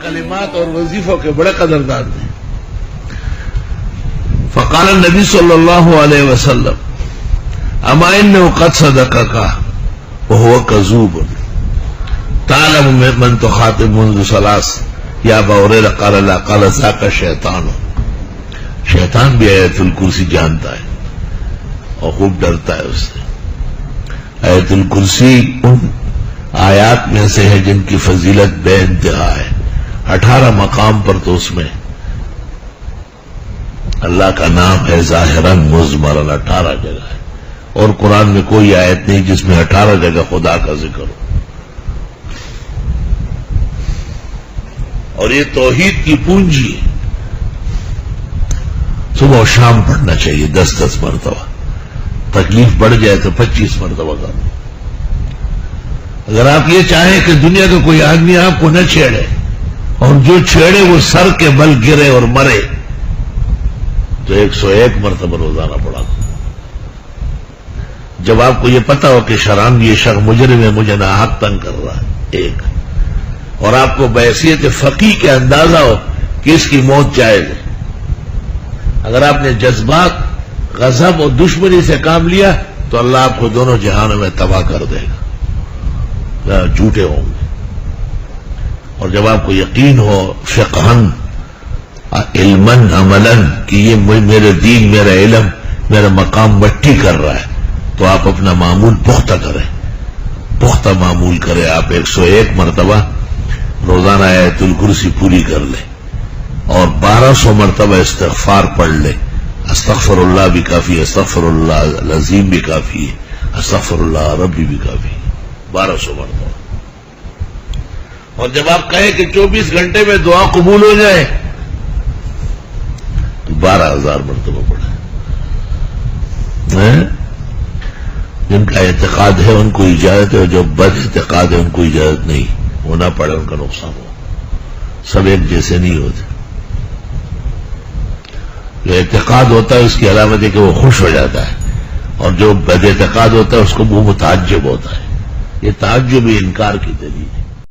کلمات اور وظیفوں کے بڑے قدردان تھے. فقال النبی صلی اللہ علیہ وسلم اما انه قد صدقك وهو كذوب تعلم من تخاطب منذ ثلاث یا ابا ہریرہ قال لا قال ذاك شیطان. شیطان بھی آیت الکرسی جانتا ہے اور خوب ڈرتا ہے اس سے. آیت الکرسی ان آیات میں سے ہے جن کی فضیلت بے انتہا ہے. 18 مقام پر تو اس میں اللہ کا نام ہے ظاہراً مضمراً 18 جگہ ہے, اور قرآن میں کوئی آیت نہیں جس میں 18 جگہ خدا کا ذکر ہو. اور یہ توحید کی پونجی ہے. صبح و شام پڑھنا چاہیے 10-10 مرتبہ. تکلیف بڑھ جائے تو 25 مرتبہ کرنا. اگر آپ یہ چاہیں کہ دنیا کا کوئی آدمی آپ کو نہ چھیڑے, اور جو چھیڑے وہ سر کے بل گرے اور مرے, تو 101 مرتبہ روزانہ پڑھا. جب آپ کو یہ پتا ہو کہ شران یہ شخص مجرم ہے, مجھے ناحق تنگ کر رہا ہے, ایک, اور آپ کو بحیثیت فقیہ کے اندازہ ہو کہ اس کی موت جائز ہے. اگر آپ نے جذبات, غضب اور دشمنی سے کام لیا تو اللہ آپ کو دونوں جہانوں میں تباہ کر دے گا, جھوٹے ہوں گے. اور جب آپ کو یقین ہو فقہن علمن عملن کہ یہ میرے دین, میرا علم, میرا مقام مٹی کر رہا ہے, تو آپ اپنا معمول پختہ کریں, پختہ معمول کریں. آپ 101 مرتبہ روزانہ آیت الکرسی پوری کر لیں, اور 1200 مرتبہ استغفار پڑھ لیں. استغفر اللہ بھی کافی, استغفر اللہ العظیم بھی کافی ہے, استغفر اللہ ربی بھی کافی ہے, 1200 مرتبہ. اور جب آپ کہیں کہ 24 گھنٹے میں دعا قبول ہو جائے تو 12,000 مرتبہ پڑھیں. جن کا اعتقاد ہے ان کو اجازت ہے, اور جو بد اعتقاد ہے ان کو اجازت نہیں. وہ نہ پڑھے, ان کا نقصان ہو. سب ایک جیسے نہیں ہوتے. جو اعتقاد ہوتا ہے اس کی علامت ہے کہ وہ خوش ہو جاتا ہے, اور جو بد اعتقاد ہوتا ہے اس کو وہ متعجب ہوتا ہے. یہ تعجب انکار کی دلیل ہے.